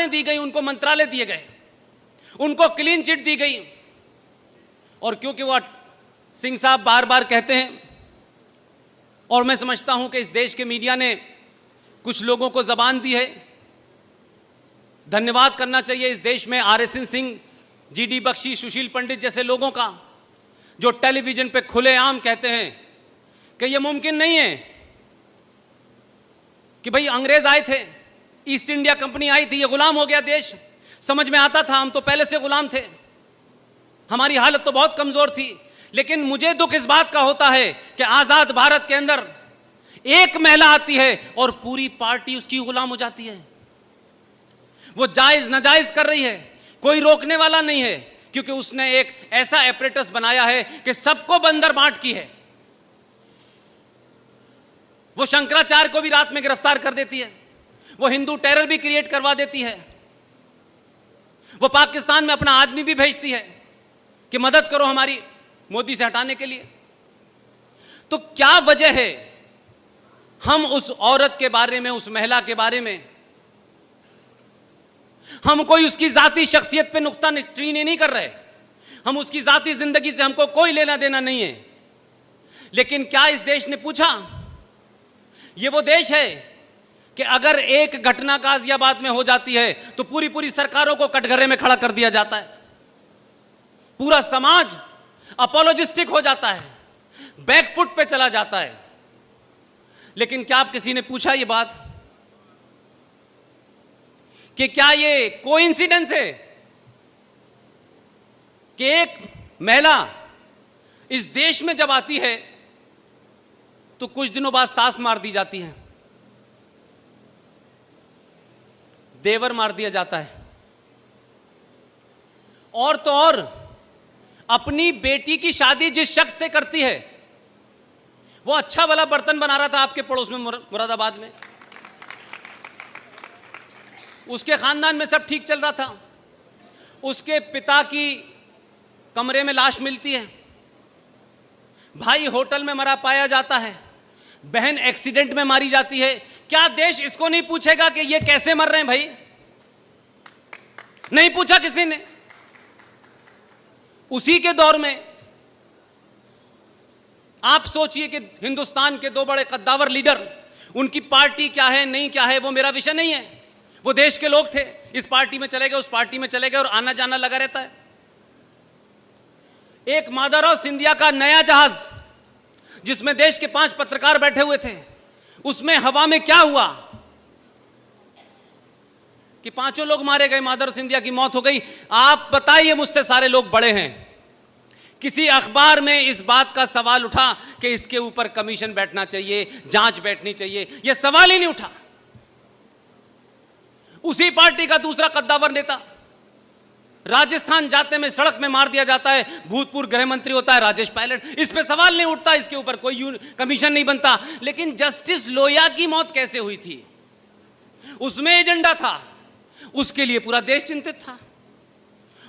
वजारतें दी गई, उनको मंत्रालय दिए गए, उनको क्लीन चिट दी गई। और क्योंकि वो सिंह साहब बार बार कहते हैं, और मैं समझता हूं कि इस देश के मीडिया ने कुछ लोगों को जबान दी है, धन्यवाद करना चाहिए इस देश में RSN सिंह, GD बख्शी, सुशील पंडित जैसे लोगों का, जो टेलीविजन पे खुलेआम कहते हैं कि यह मुमकिन नहीं है कि भाई अंग्रेज आए थे, ईस्ट इंडिया कंपनी आई थी, ये गुलाम हो गया देश। समझ में आता था, हम तो पहले से गुलाम थे, हमारी हालत तो बहुत कमजोर थी। लेकिन मुझे दुख इस बात का होता है कि आजाद भारत के अंदर एक महिला आती है और पूरी पार्टी उसकी गुलाम हो जाती है। वो जायज नाजायज कर रही है, कोई रोकने वाला नहीं है, क्योंकि उसने एक ऐसा एपरेटस बनाया है कि सबको बंदर बांट की है। वो शंकराचार्य को भी रात में गिरफ्तार कर देती है, वो हिंदू टेरर भी क्रिएट करवा देती है, वो पाकिस्तान में अपना आदमी भी भेजती है कि मदद करो हमारी मोदी से हटाने के लिए। तो क्या वजह है हम उस औरत के बारे में, उस महिला के बारे में हम कोई उसकी जाती शख्सियत पे नुक्ताचीनी नहीं कर रहे, हम उसकी जाती जिंदगी से हमको कोई लेना देना नहीं है। लेकिन क्या इस देश ने पूछा, ये वो देश है कि अगर एक घटना गाजियाबाद में हो जाती है तो पूरी पूरी सरकारों को कटघरे में खड़ा कर दिया जाता है, पूरा समाज अपोलोजिस्टिक हो जाता है, बैकफुट पे चला जाता है। लेकिन क्या आप किसी ने पूछा ये बात कि क्या ये कोइंसिडेंस है कि एक महिला इस देश में जब आती है तो कुछ दिनों बाद सास मार दी जाती है, देवर मार दिया जाता है, और तो और अपनी बेटी की शादी जिस शख्स से करती है, वो अच्छा भला बर्तन बना रहा था आपके पड़ोस में मुरादाबाद में, उसके खानदान में सब ठीक चल रहा था, उसके पिता की कमरे में लाश मिलती है, भाई होटल में मरा पाया जाता है, बहन एक्सीडेंट में मारी जाती है। क्या देश इसको नहीं पूछेगा कि ये कैसे मर रहे हैं भाई? नहीं पूछा किसी ने। उसी के दौर में आप सोचिए कि हिंदुस्तान के दो बड़े कद्दावर लीडर, उनकी पार्टी क्या है नहीं क्या है वो मेरा विषय नहीं है, वो देश के लोग थे, इस पार्टी में चले गए उस पार्टी में चले गए और आना जाना लगा रहता है। एक माधवराव सिंधिया का नया जहाज जिसमें देश के 5 पत्रकार बैठे हुए थे, उसमें हवा में क्या हुआ कि 5 लोग मारे गए, माधवराव सिंधिया की मौत हो गई। आप बताइए, मुझसे सारे लोग बड़े हैं, किसी अखबार में इस बात का सवाल उठा कि इसके ऊपर कमीशन बैठना चाहिए, जांच बैठनी चाहिए? यह सवाल ही नहीं उठा। उसी पार्टी का दूसरा कद्दावर नेता राजस्थान जाते में सड़क में मार दिया जाता है, भूतपूर्व गृह मंत्री होता है राजेश पायलट, इस पे सवाल नहीं उठता, इसके ऊपर कोई कमीशन नहीं बनता। लेकिन जस्टिस लोहिया की मौत कैसे हुई थी, उसमें एजेंडा था, उसके लिए पूरा देश चिंतित था।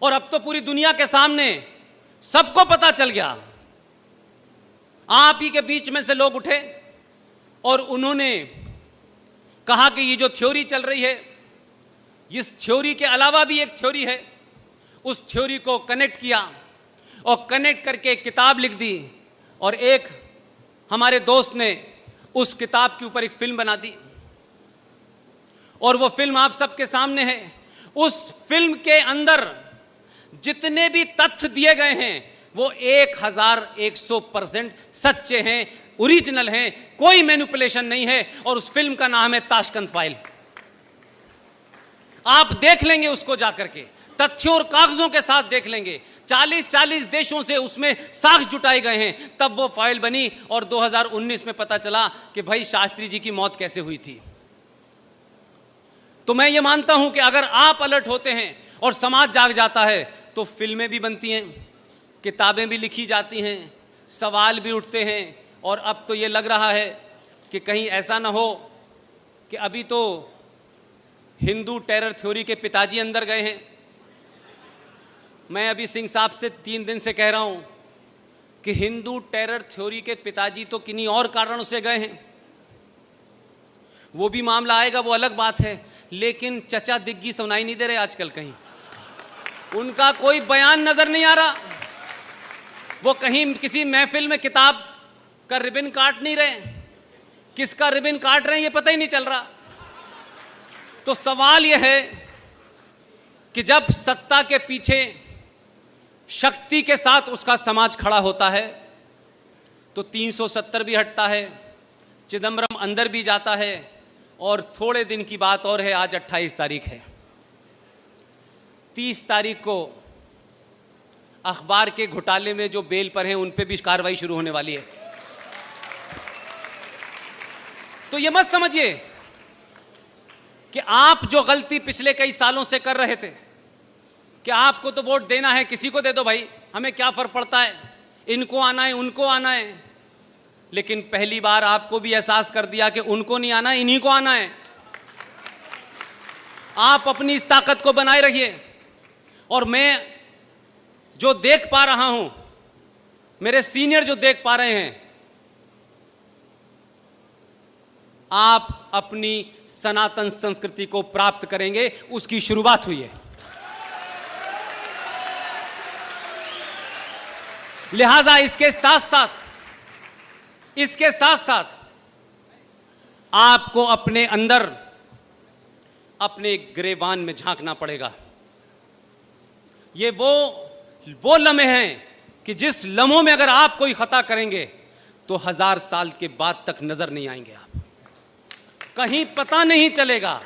और अब तो पूरी दुनिया के सामने सबको पता चल गया। आप ही के बीच में से लोग उठे और उन्होंने कहा कि ये जो थ्योरी चल रही है, इस थ्योरी के अलावा भी एक थ्योरी है, उस थ्योरी को कनेक्ट किया और कनेक्ट करके एक किताब लिख दी। और एक हमारे दोस्त ने उस किताब के ऊपर एक फिल्म बना दी और वो फिल्म आप सबके सामने है। उस फिल्म के अंदर जितने भी तथ्य दिए गए हैं वो 1100% सच्चे हैं, ओरिजिनल हैं, कोई मैनिपुलेशन नहीं है। और उस फिल्म का नाम है ताशकंद फाइल। आप देख लेंगे उसको जाकर के, तथ्यों और कागजों के साथ देख लेंगे। 40 देशों से उसमें साक्ष्य जुटाए गए हैं, तब वो फाइल बनी। और 2019 में पता चला कि भाई शास्त्री जी की मौत कैसे हुई थी। तो मैं ये मानता हूं कि अगर आप अलर्ट होते हैं और समाज जाग जाता है तो फिल्में भी बनती हैं, किताबें भी लिखी जाती हैं, सवाल भी उठते हैं। और अब तो ये लग रहा है कि कहीं ऐसा ना हो कि अभी तो हिंदू टेरर थ्योरी के पिताजी अंदर गए हैं। मैं अभी सिंह साहब से 3 दिन से कह रहा हूं कि हिंदू टेरर थ्योरी के पिताजी तो किन्हीं और कारणों से गए हैं, वो भी मामला आएगा, वो अलग बात है। लेकिन चचा दिग्गी सुनाई नहीं दे रहे आजकल कहीं, उनका कोई बयान नजर नहीं आ रहा। वो कहीं किसी महफिल में किताब का रिबन काट नहीं रहे, किसका रिबन काट रहे हैं ये पता ही नहीं चल रहा। तो सवाल यह है कि जब सत्ता के पीछे शक्ति के साथ उसका समाज खड़ा होता है तो 370 भी हटता है, चिदम्बरम अंदर भी जाता है, और थोड़े दिन की बात और है, आज 28 तारीख है, 30 तारीख को अखबार के घोटाले में जो बेल पर हैं उन पे भी कार्रवाई शुरू होने वाली है। तो ये मत समझिए कि आप जो गलती पिछले कई सालों से कर रहे थे कि आपको तो वोट देना है, किसी को दे दो भाई, हमें क्या फर्क पड़ता है, इनको आना है उनको आना है। लेकिन पहली बार आपको भी एहसास कर दिया कि उनको नहीं आना, इन्हीं को आना है। आप अपनी इस ताकत को बनाए रखिए। और मैं जो देख पा रहा हूं, मेरे सीनियर जो देख पा रहे हैं, आप अपनी सनातन संस्कृति को प्राप्त करेंगे, उसकी शुरुआत हुई है। लिहाजा इसके साथ साथ आपको अपने अंदर, अपने गिरेबान में झांकना पड़ेगा। ये वो लम्हे हैं कि जिस लम्हों में अगर आप कोई खता करेंगे तो 1000 साल के बाद तक नजर नहीं आएंगे, आप कहीं पता नहीं चलेगा।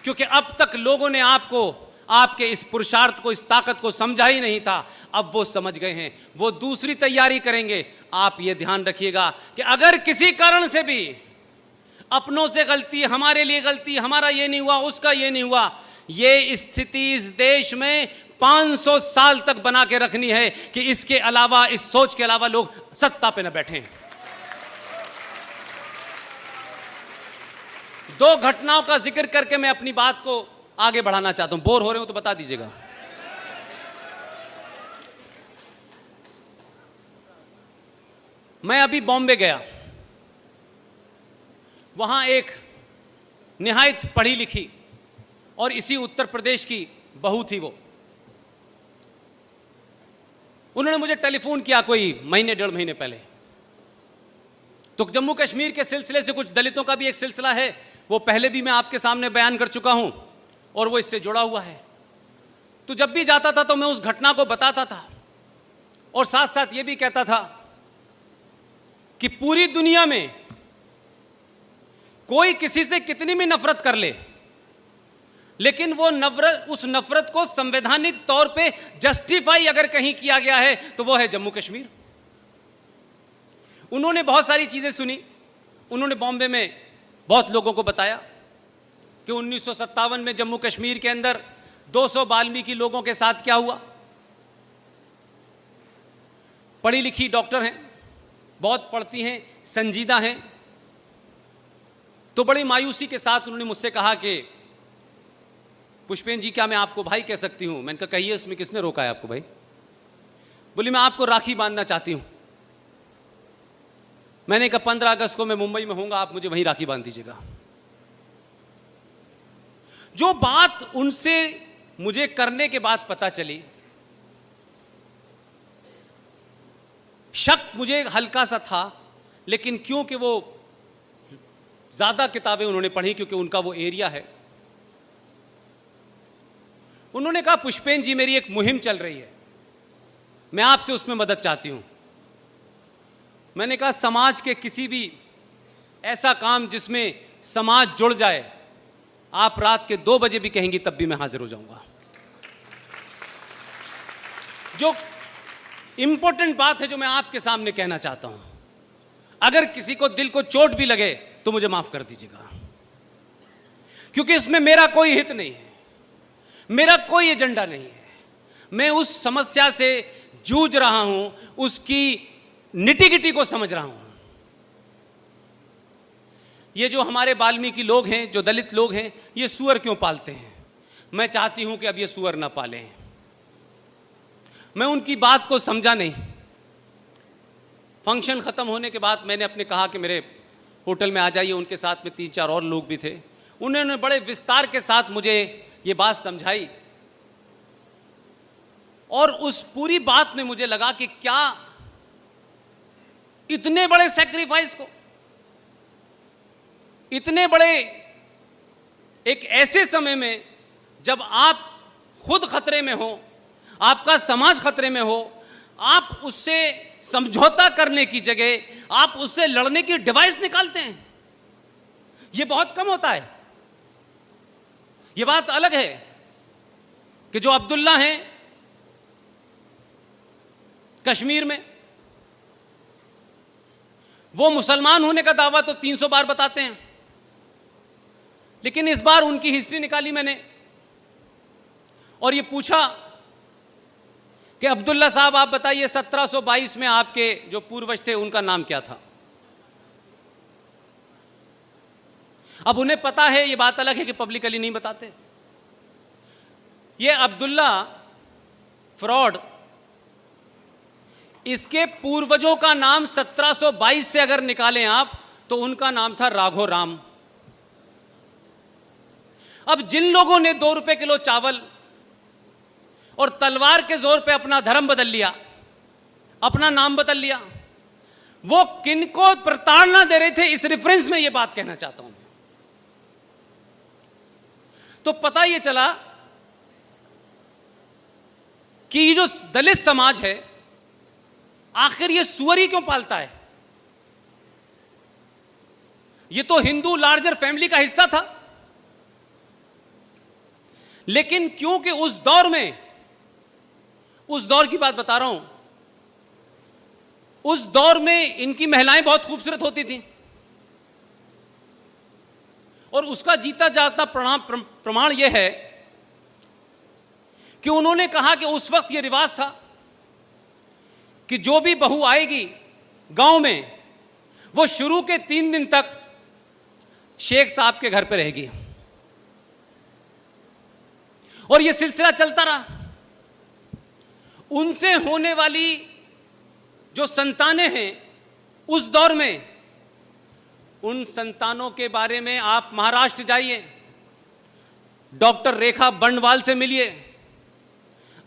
क्योंकि अब तक लोगों ने आपको, आपके इस पुरुषार्थ को, इस ताकत को समझा ही नहीं था, अब वो समझ गए हैं, वो दूसरी तैयारी करेंगे। आप ये ध्यान रखिएगा कि अगर किसी कारण से भी अपनों से गलती, हमारे लिए गलती, हमारा ये नहीं हुआ, उसका ये नहीं हुआ, ये स्थिति इस देश में 500 साल तक बना के रखनी है कि इसके अलावा, इस सोच के अलावा लोग सत्ता पे न बैठें। 2 घटनाओं का जिक्र करके मैं अपनी बात को आगे बढ़ाना चाहता हूं। बोर हो रहे हो तो बता दीजिएगा। मैं अभी बॉम्बे गया, वहां एक निहायत पढ़ी लिखी और इसी उत्तर प्रदेश की बहू थी। वो, उन्होंने मुझे टेलीफोन किया कोई महीने 1.5 महीने पहले। तो जम्मू कश्मीर के सिलसिले से कुछ दलितों का भी एक सिलसिला है, वो पहले भी मैं आपके सामने बयान कर चुका हूं और वो इससे जुड़ा हुआ है। तो जब भी जाता था तो मैं उस घटना को बताता था और साथ साथ ये भी कहता था कि पूरी दुनिया में कोई किसी से कितनी भी नफरत कर ले, लेकिन वो नफरत, उस नफरत को संवैधानिक तौर पे जस्टिफाई अगर कहीं किया गया है तो वो है जम्मू कश्मीर। उन्होंने बहुत सारी चीजें सुनी। उन्होंने बॉम्बे में बहुत लोगों को बताया कि 1957 में जम्मू कश्मीर के अंदर 200 वाल्मीकि लोगों के साथ क्या हुआ। पढ़ी लिखी डॉक्टर हैं, बहुत पढ़ती हैं, संजीदा हैं। तो बड़ी मायूसी के साथ उन्होंने मुझसे कहा कि पुष्पेन जी, क्या मैं आपको भाई कह सकती हूं? मैंने कहा कहिए, इसमें किसने रोका है आपको भाई? बोली मैं आपको राखी बांधना चाहती हूं। मैंने कहा 15 अगस्त को मैं मुंबई में होऊंगा, आप मुझे वहीं राखी बांध दीजिएगा। जो बात उनसे मुझे करने के बाद पता चली, शक मुझे हल्का सा था, लेकिन क्योंकि वो ज्यादा किताबें उन्होंने पढ़ी, क्योंकि उनका वो एरिया है, उन्होंने कहा पुष्पेन जी, मेरी एक मुहिम चल रही है, मैं आपसे उसमें मदद चाहती हूं। मैंने कहा समाज के किसी भी ऐसा काम जिसमें समाज जुड़ जाए, आप रात के 2 बजे भी कहेंगी तब भी मैं हाजिर हो जाऊंगा। जो इंपॉर्टेंट बात है जो मैं आपके सामने कहना चाहता हूं, अगर किसी को दिल को चोट भी लगे तो मुझे माफ कर दीजिएगा, क्योंकि इसमें मेरा कोई हित नहीं है, मेरा कोई एजेंडा नहीं है। मैं उस समस्या से जूझ रहा हूं, उसकी निटी-गिटी को समझ रहा हूं। ये जो हमारे वाल्मीकि लोग हैं, जो दलित लोग हैं, ये सूअर क्यों पालते हैं? मैं चाहती हूं कि अब ये सूअर ना पालें। मैं उनकी बात को समझा नहीं। फंक्शन ख़त्म होने के बाद मैंने अपने कहा कि मेरे होटल में आ जाइए। उनके साथ में 3-4 और लोग भी थे। उन्होंने बड़े विस्तार के साथ मुझे ये बात समझाई और उस पूरी बात में मुझे लगा कि क्या इतने बड़े सैक्रिफाइस को, इतने बड़े एक ऐसे समय में जब आप खुद खतरे में हो, आपका समाज खतरे में हो, आप उससे समझौता करने की जगह आप उससे लड़ने की डिवाइस निकालते हैं। यह बहुत कम होता है। यह बात अलग है कि जो अब्दुल्ला हैं कश्मीर में, वो मुसलमान होने का दावा तो 300 बार बताते हैं, लेकिन इस बार उनकी हिस्ट्री निकाली मैंने और ये पूछा कि अब्दुल्ला साहब आप बताइए 1722 में आपके जो पूर्वज थे उनका नाम क्या था। अब उन्हें पता है, ये बात अलग है कि पब्लिकली नहीं बताते। ये अब्दुल्ला फ्रॉड, इसके पूर्वजों का नाम 1722 से अगर निकालें आप तो उनका नाम था राघो राम। अब जिन लोगों ने 2 रुपए किलो चावल और तलवार के जोर पे अपना धर्म बदल लिया, अपना नाम बदल लिया, वो किनको प्रताड़ना दे रहे थे, इस रेफरेंस में ये बात कहना चाहता हूं। तो पता ये चला कि ये जो दलित समाज है आखिर ये सुअरी क्यों पालता है। ये तो हिंदू लार्जर फैमिली का हिस्सा था, लेकिन क्योंकि उस दौर में, उस दौर की बात बता रहा हूं, उस दौर में इनकी महिलाएं बहुत खूबसूरत होती थीं और उसका जीता जाता प्रमाण यह है कि उन्होंने कहा कि उस वक्त यह रिवाज था कि जो भी बहू आएगी गांव में वो शुरू के 3 दिन तक शेख साहब के घर पे रहेगी और यह सिलसिला चलता रहा। उनसे होने वाली जो संतानें हैं उस दौर में, उन संतानों के बारे में आप महाराष्ट्र जाइए, डॉक्टर रेखा बंडवाल से मिलिए,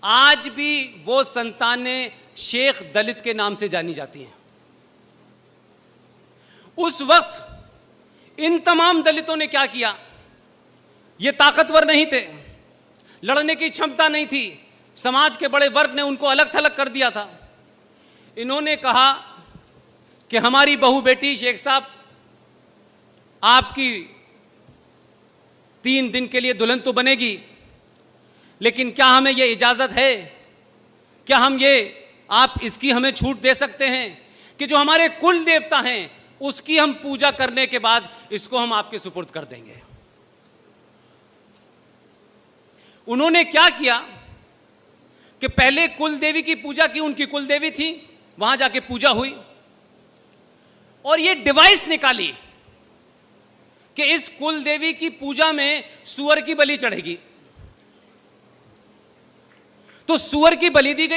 आज भी वो संतानें शेख दलित के नाम से जानी जाती हैं। उस वक्त इन तमाम दलितों ने क्या किया, ये ताकतवर नहीं थे, लड़ने की क्षमता नहीं थी, समाज के बड़े वर्ग ने उनको अलग थलग कर दिया था। इन्होंने कहा कि हमारी बहू बेटी शेख साहब आपकी 3 दिन के लिए दुल्हन तो बनेगी, लेकिन क्या हमें यह इजाजत है, क्या हम ये आप इसकी हमें छूट दे सकते हैं कि जो हमारे कुल देवता हैं उसकी हम पूजा करने के बाद इसको हम आपके सुपुर्द कर देंगे। उन्होंने क्या किया कि पहले कुल देवी की पूजा की, उनकी कुल देवी थी, वहां जाके पूजा हुई और ये डिवाइस निकाली कि इस कुल देवी की पूजा में सुअर की बलि चढ़ेगी। तो सुअर की बलि दी गई।